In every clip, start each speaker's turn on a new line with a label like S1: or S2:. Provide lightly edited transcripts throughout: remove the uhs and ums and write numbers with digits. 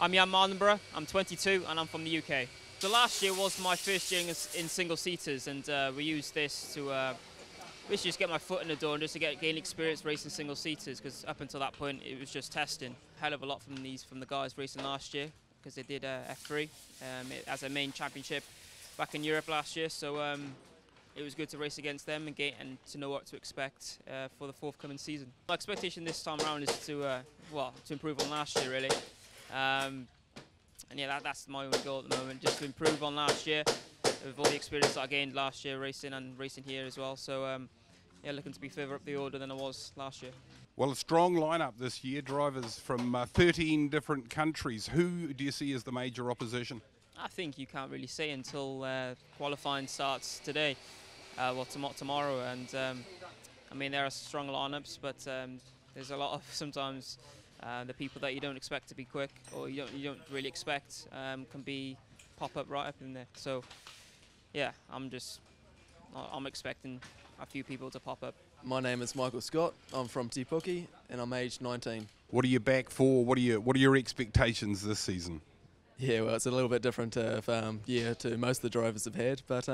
S1: I'm Jann Mardenborough, I'm 22 and I'm from the UK. So last year was my first year in single-seaters, and we used this to basically just get my foot in the door and just to gain experience racing single-seaters, because up until that point it was just testing. Hell of a lot from the guys racing last year, because they did F3 as a main championship back in Europe last year, so it was good to race against them and to know what to expect for the forthcoming season. My expectation this time around is to improve on last year, really. And yeah, that's my only goal at the moment, just to improve on last year with all the experience that I gained last year racing and racing here as well. So yeah, looking to be further up the order than I was last year.
S2: Well, a strong lineup this year, drivers from 13 different countries. Who do you see as the major opposition?
S1: I think you can't really say until qualifying starts today, tomorrow. And I mean, there are strong lineups, but there's a lot of sometimes the people that you don't expect to be quick, or you don't really expect, can pop up right up in there. So yeah, I'm expecting a few people to pop up.
S3: My name is Michael Scott. I'm from Teretonga and I'm aged 19.
S2: What are you back for? What are your expectations this season?
S3: Yeah, well, it's a little bit different to most of the drivers have had, but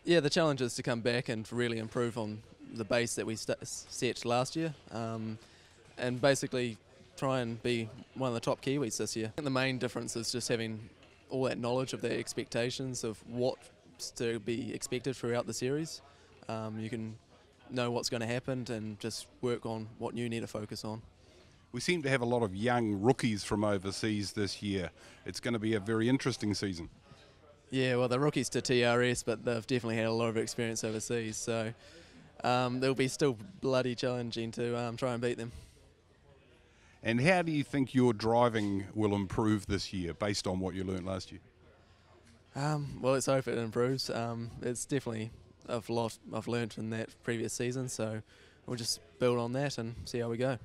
S3: yeah, the challenge is to come back and really improve on the base that we set last year, and basically try and be one of the top Kiwis this year. And the main difference is just having all that knowledge of the expectations of what's to be expected throughout the series. You can know what's going to happen and just work on what you need to focus on.
S2: We seem to have a lot of young rookies from overseas this year. It's going to be a very interesting season.
S3: Yeah, well, they're rookies to TRS, but they've definitely had a lot of experience overseas, so they'll be still bloody challenging to try and beat them.
S2: And how do you think your driving will improve this year based on what you learned last year?
S3: Well, let's hope it improves. It's definitely a lot I've learned in that previous season, so we'll just build on that and see how we go.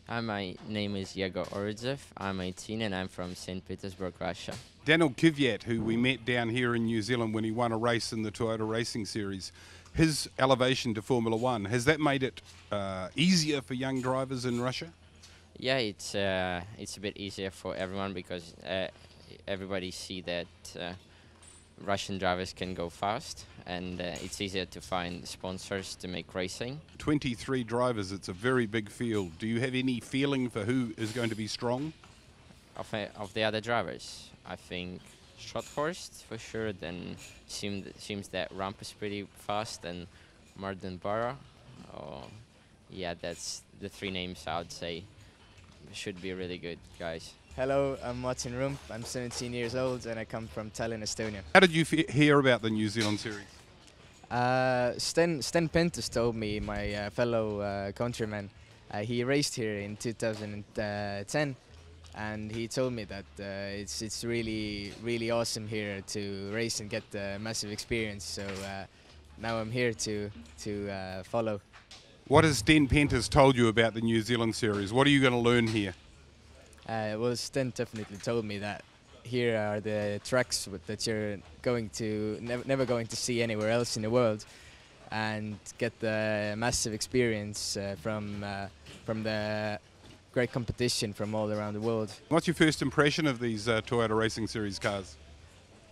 S4: Hi, my name is Egor Orudzhev. I'm 18 and I'm from St. Petersburg, Russia.
S2: Daniel Kvyat, who we met down here in New Zealand when he won a race in the Toyota Racing Series, his elevation to Formula One, has that made it easier for young drivers in Russia?
S4: Yeah, it's a bit easier for everyone because everybody see that Russian drivers can go fast, and it's easier to find sponsors to make racing. 23
S2: drivers, it's a very big field. Do you have any feeling for who is going to be strong?
S4: Of the other drivers, I think Shorthorst for sure, then seems that Rump is pretty fast, and Mardenborough. Yeah, that's the three names I would say should be really good guys.
S5: Hello, I'm Rump. I'm 17 years old and I come from Tallinn, Estonia.
S2: How did you hear about the New Zealand series?
S5: Sten Pentus told me, my fellow countryman. He raced here in 2010, and he told me that it's really awesome here to race and get massive experience. So now I'm here to follow.
S2: What has Sten Pentus told you about the New Zealand series? What are you going to learn here?
S5: Well, Sten definitely told me that here are the tracks that you're never going to see anywhere else in the world, and get the massive experience from the great competition from all around the world.
S2: What's your first impression of these Toyota Racing Series cars?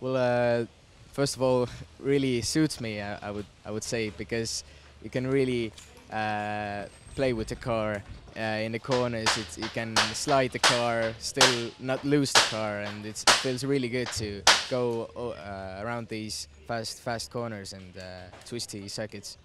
S5: Well, first of all, really suits me. I would say, because you can really play with the car. In the corners, you can slide the car, still not lose the car, and it feels really good to go around these fast corners and twisty circuits.